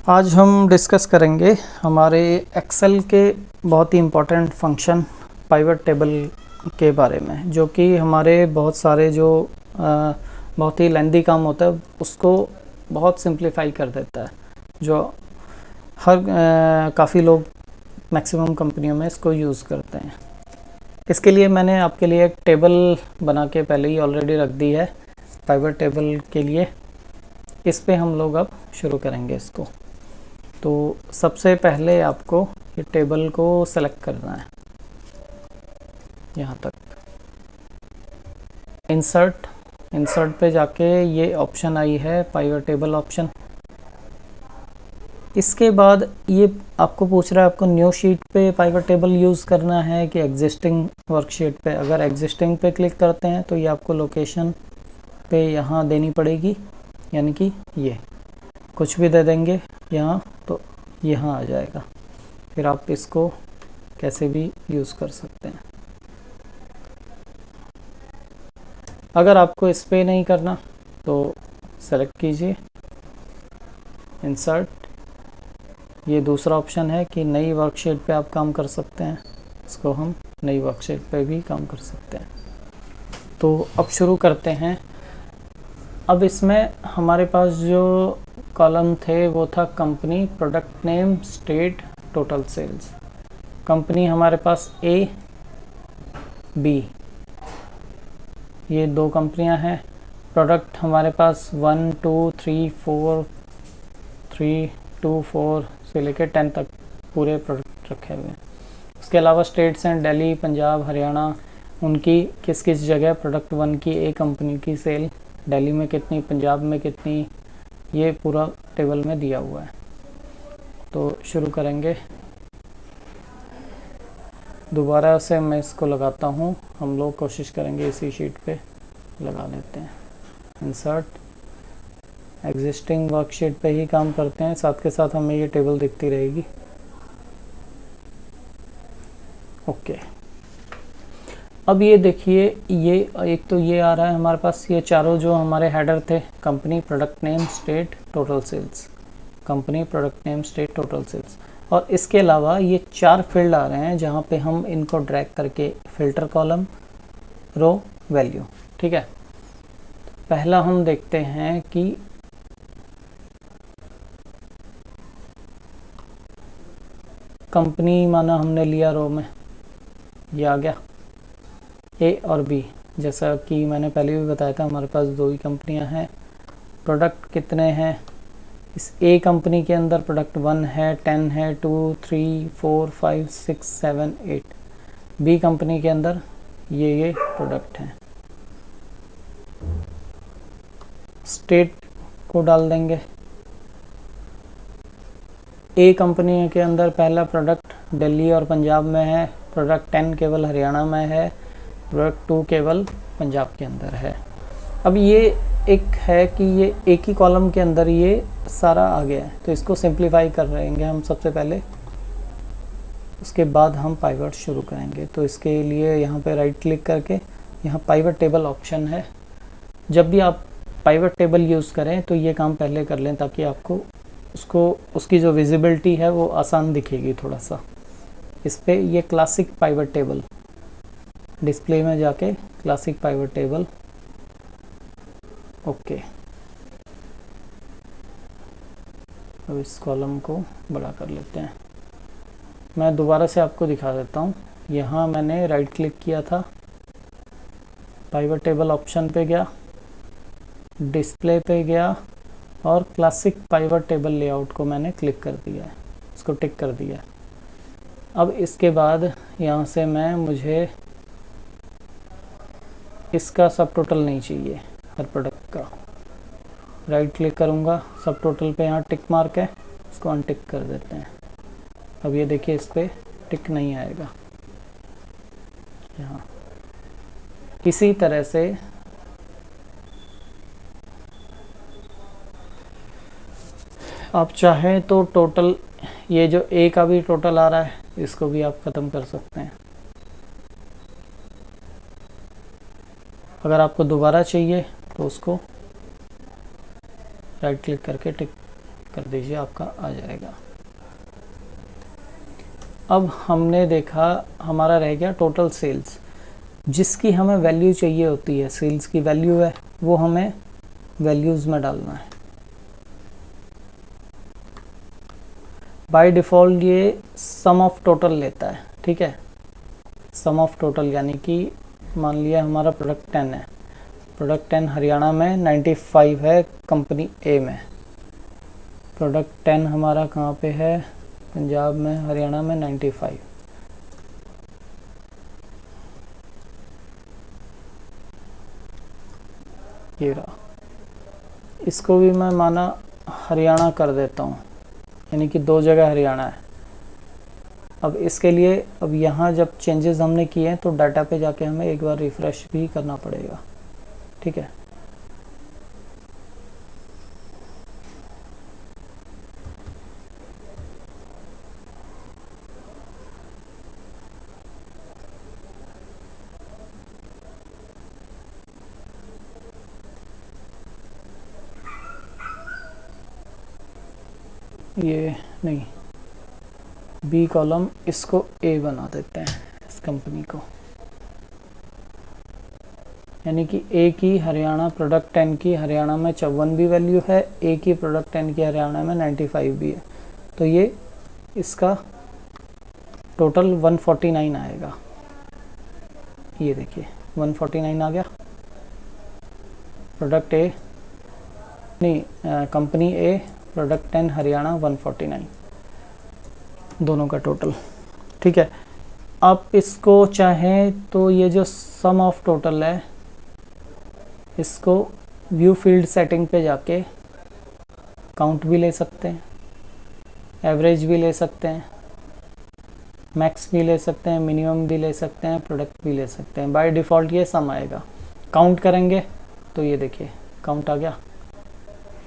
आज हम डिस्कस करेंगे हमारे एक्सेल के बहुत ही इम्पोर्टेंट फंक्शन पाइवट टेबल के बारे में, जो कि हमारे बहुत सारे जो बहुत ही लेंदी काम होता है उसको बहुत सिंप्लीफाई कर देता है, जो हर काफ़ी लोग मैक्सिमम कंपनियों में इसको यूज़ करते हैं। इसके लिए मैंने आपके लिए एक टेबल बना के पहले ही ऑलरेडी रख दी है पाइवट टेबल के लिए। इस पे हम लोग अब शुरू करेंगे इसको। तो सबसे पहले आपको ये टेबल को सेलेक्ट करना है, यहाँ तक इंसर्ट पे जाके ये ऑप्शन आई है पाइवट टेबल ऑप्शन। इसके बाद ये आपको पूछ रहा है आपको न्यू शीट पे पाइवट टेबल यूज़ करना है कि एग्जिस्टिंग वर्कशीट पे। अगर एग्जिस्टिंग पे क्लिक करते हैं तो ये आपको लोकेशन पे यहाँ देनी पड़ेगी, यानी कि ये कुछ भी दे देंगे यहाँ तो यहाँ आ जाएगा। फिर आप इसको कैसे भी यूज़ कर सकते हैं। अगर आपको इस पे नहीं करना तो सेलेक्ट कीजिए इंसर्ट, ये दूसरा ऑप्शन है कि नई वर्कशीट पे आप काम कर सकते हैं। इसको हम नई वर्कशीट पे भी काम कर सकते हैं। तो अब शुरू करते हैं। अब इसमें हमारे पास जो कॉलम थे वो था company, product name, state, total sales. Company हमारे पास ए बी, ये दो कंपनियां हैं। प्रोडक्ट हमारे पास 1 2 3 4 3 2 4 से लेकर 10 तक पूरे प्रोडक्ट रखे हुए हैं। उसके अलावा स्टेट्स हैं दिल्ली, पंजाब, हरियाणा, उनकी किस किस जगह प्रोडक्ट 1 की ए कंपनी की सेल, दिल्ली में कितनी, पंजाब में कितनी, ये पूरा टेबल में दिया हुआ है। तो शुरू करेंगे। दोबारा से मैं इसको लगाता हूँ, हम लोग कोशिश करेंगे इसी शीट पे लगा लेते हैं। इंसर्ट, एग्जिस्टिंग वर्कशीट पे ही काम करते हैं, साथ के साथ हमें ये टेबल दिखती रहेगी। ओके, अब ये देखिए, ये एक तो ये आ रहा है हमारे पास, ये चारों जो हमारे हेडर थे, company, product name, state, total sales, company, product name, state, total sales. और इसके अलावा ये 4 फील्ड आ रहे हैं जहाँ पे हम इनको ड्रैग करके फिल्टर कॉलम, रो, वैल्यू, ठीक है। पहला हम देखते हैं कि कंपनी माना हमने लिया रो में, ये आ गया ए और बी। जैसा कि मैंने पहले भी बताया था हमारे पास दो ही कंपनियां हैं। प्रोडक्ट कितने हैं, इस ए कंपनी के अंदर प्रोडक्ट 1 है, 10 है, 2 3 4 5 6 7 8। बी कंपनी के अंदर ये प्रोडक्ट हैं। स्टेट को डाल देंगे। ए कंपनी के अंदर पहला प्रोडक्ट दिल्ली और पंजाब में है, प्रोडक्ट 10 केवल हरियाणा में है, प्रोडक्ट 2 केवल पंजाब के अंदर है। अब ये एक है कि ये एक ही कॉलम के अंदर ये सारा आ गया है, तो इसको सिंप्लीफाई कर रहेंगे हम सबसे पहले, उसके बाद हम पाइवट शुरू करेंगे। तो इसके लिए यहाँ पे राइट क्लिक करके यहाँ पाइवट टेबल ऑप्शन है। जब भी आप पाइवट टेबल यूज़ करें तो ये काम पहले कर लें, ताकि आपको उसकी जो विजिबिलिटी है वो आसान दिखेगी थोड़ा सा। इस पर ये क्लासिक पाइवट टेबल, डिस्प्ले में जाके क्लासिक पाइवट टेबल, ओके। अब इस कॉलम को बड़ा कर लेते हैं। मैं दोबारा से आपको दिखा देता हूँ। यहाँ मैंने राइट क्लिक किया था, पाइवट टेबल ऑप्शन पे गया, डिस्प्ले पे गया और क्लासिक पाइवट टेबल लेआउट को मैंने क्लिक कर दिया है, इसको टिक कर दिया। अब इसके बाद यहाँ से मुझे इसका सब टोटल नहीं चाहिए, हर प्रोडक्ट का। राइट क्लिक करूँगा, सब टोटल पे यहाँ टिक मार्क है, इसको अनटिक कर देते हैं। अब ये देखिए इस पर टिक नहीं आएगा यहाँ। इसी तरह से आप चाहें तो टोटल, ये जो ए का भी टोटल आ रहा है, इसको भी आप ख़त्म कर सकते हैं। अगर आपको दोबारा चाहिए तो उसको राइट क्लिक करके टिक कर दीजिए, आपका आ जाएगा। अब हमने देखा हमारा रह गया टोटल सेल्स, जिसकी हमें वैल्यू चाहिए होती है, सेल्स की वैल्यू है वो हमें वैल्यूज़ में डालना है। बाय डिफ़ॉल्ट ये सम ऑफ टोटल लेता है, ठीक है। सम ऑफ टोटल यानी कि मान लिया हमारा प्रोडक्ट 10 है, प्रोडक्ट 10 हरियाणा में 95 है कंपनी ए में, प्रोडक्ट 10 हमारा कहाँ पे है, पंजाब में, हरियाणा में 95। ये रहा, इसको भी मैं माना हरियाणा कर देता हूँ, यानी कि 2 जगह हरियाणा है। अब इसके लिए अब यहाँ जब चेंजेस हमने किए हैं तो डाटा पे जाके हमें एक बार रिफ़्रेश भी करना पड़ेगा, ठीक है। ये नहीं, बी कॉलम, इसको ए बना देते हैं इस कंपनी को, यानी कि ए की हरियाणा प्रोडक्ट 10 की हरियाणा में 54 भी वैल्यू है, ए की प्रोडक्ट 10 की हरियाणा में 95 भी है, तो ये इसका टोटल 149 आएगा। ये देखिए 149 आ गया, प्रोडक्ट ए नहीं, कंपनी ए प्रोडक्ट 10 हरियाणा 149, दोनों का टोटल, ठीक है। आप इसको चाहें तो ये जो सम ऑफ टोटल है इसको व्यू फील्ड सेटिंग पे जाके काउंट भी ले सकते हैं, एवरेज भी ले सकते हैं, मैक्स भी ले सकते हैं, मिनिमम भी ले सकते हैं, प्रोडक्ट भी ले सकते हैं। बाय डिफ़ॉल्ट ये सम आएगा। काउंट करेंगे तो ये देखिए काउंट आ गया,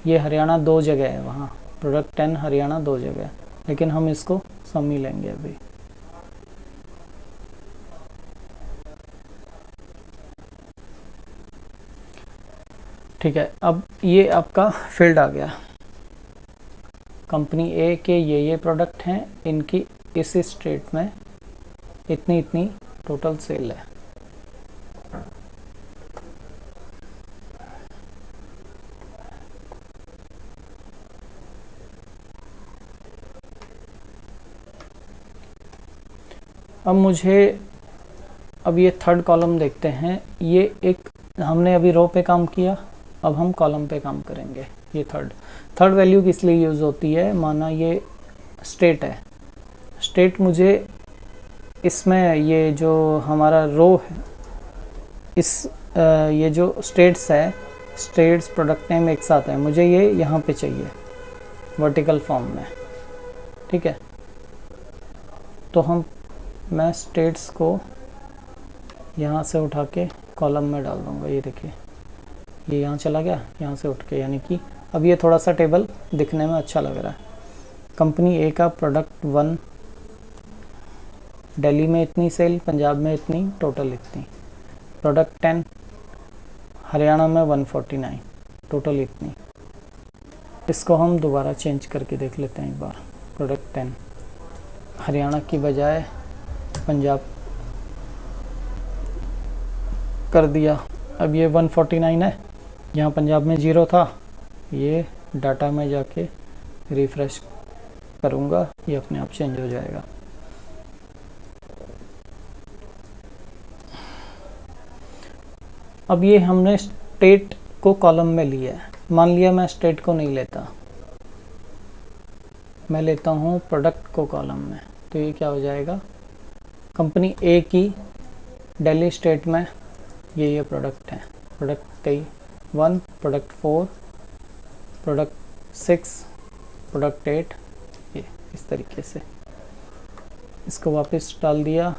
ये हरियाणा 2 जगह है, वहाँ प्रोडक्ट 10 हरियाणा 2 जगह है, लेकिन हम इसको सम ही लेंगे अभी। ठीक है, अब ये आपका फील्ड आ गया, कंपनी ए के ये प्रोडक्ट हैं, इनकी इस स्टेट में इतनी इतनी टोटल सेल है। अब ये थर्ड कॉलम देखते हैं। ये एक हमने अभी रो पे काम किया, अब हम कॉलम पे काम करेंगे। ये थर्ड वैल्यू किस लिए यूज़ होती है, माना ये स्टेट है, स्टेट मुझे इसमें ये जो हमारा रो है ये जो स्टेट्स है, स्टेट्स प्रोडक्ट नेम एक साथ है, मुझे ये यहाँ पे चाहिए वर्टिकल फॉर्म में, ठीक है। तो मैं स्टेट्स को यहाँ से उठा के कॉलम में डाल दूँगा। ये देखिए ये यहाँ चला गया, यहाँ से उठ के, यानी कि अब ये थोड़ा सा टेबल दिखने में अच्छा लग रहा है। कंपनी ए का प्रोडक्ट 1 दिल्ली में इतनी सेल, पंजाब में इतनी, टोटल इतनी। प्रोडक्ट 10 हरियाणा में 149, टोटल इतनी। इसको हम दोबारा चेंज करके देख लेते हैं एक बार। प्रोडक्ट 10 हरियाणा की बजाय पंजाब कर दिया। अब ये 149 है, यहाँ पंजाब में 0 था। ये डाटा में जाके रिफ़्रेश करूँगा, ये अपने आप चेंज हो जाएगा। अब ये हमने स्टेट को कॉलम में लिया है। मान लिया मैं स्टेट को नहीं लेता, मैं लेता हूँ प्रोडक्ट को कॉलम में, तो ये क्या हो जाएगा, कंपनी ए की दिल्ली स्टेट में ये प्रोडक्ट हैं। प्रोडक्ट 1, प्रोडक्ट 4, प्रोडक्ट 6, प्रोडक्ट 8, ये इस तरीके से। इसको वापस डाल दिया,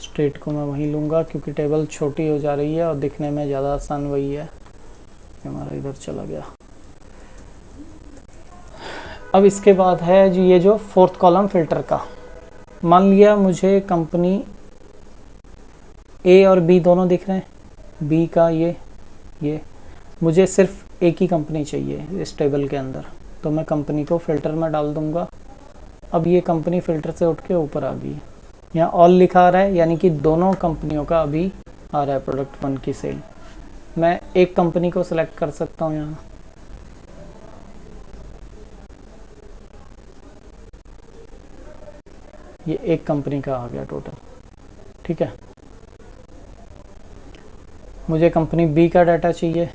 स्टेट को मैं वहीं लूँगा क्योंकि टेबल छोटी हो जा रही है और दिखने में ज़्यादा आसान वही है। हमारा इधर चला गया। अब इसके बाद है जो ये जो फोर्थ कॉलम फिल्टर का। मान लिया मुझे कंपनी ए और बी दोनों दिख रहे हैं, बी का ये मुझे सिर्फ एक ही कंपनी चाहिए इस टेबल के अंदर, तो मैं कंपनी को फ़िल्टर में डाल दूँगा। अब ये कंपनी फ़िल्टर से उठ के ऊपर आ गई। यहाँ ऑल लिखा आ रहा है, यानी कि दोनों कंपनियों का अभी आ रहा है प्रोडक्ट 1 की सेल। मैं एक कंपनी को सिलेक्ट कर सकता हूँ यहाँ, ये एक कंपनी का आ गया टोटल, ठीक है। मुझे कंपनी बी का डाटा चाहिए,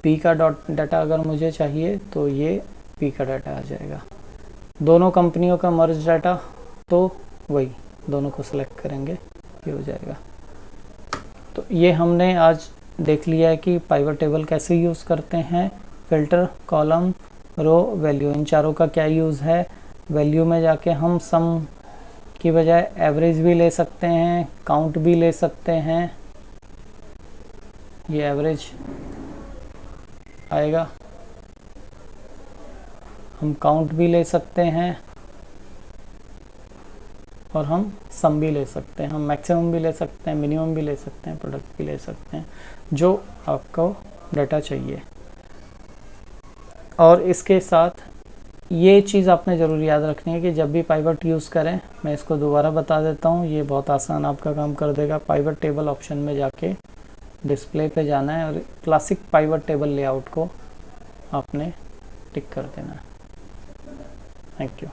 पी का डाटा अगर मुझे चाहिए तो ये पी का डाटा आ जाएगा। दोनों कंपनियों का मर्ज डाटा, तो वही दोनों को सिलेक्ट करेंगे, ये हो जाएगा। तो ये हमने आज देख लिया है कि पाइवट टेबल कैसे यूज़ करते हैं। फ़िल्टर, कॉलम, रो, वैल्यू, इन चारों का क्या यूज़ है। वैल्यू में जाके हम सम की बजाय एवरेज भी ले सकते हैं, काउंट भी ले सकते हैं, ये एवरेज आएगा। हम काउंट भी ले सकते हैं और हम सम भी ले सकते हैं, हम मैक्सिमम भी ले सकते हैं, मिनिमम भी ले सकते हैं, प्रोडक्ट भी ले सकते हैं, जो आपको डाटा चाहिए। और इसके साथ ये चीज़ आपने ज़रूर याद रखनी है कि जब भी पाइवट यूज़ करें, मैं इसको दोबारा बता देता हूँ, ये बहुत आसान आपका काम कर देगा। पाइवट टेबल ऑप्शन में जाके डिस्प्ले पे जाना है और क्लासिक पाइवट टेबल लेआउट को आपने टिक कर देना है। Thank you.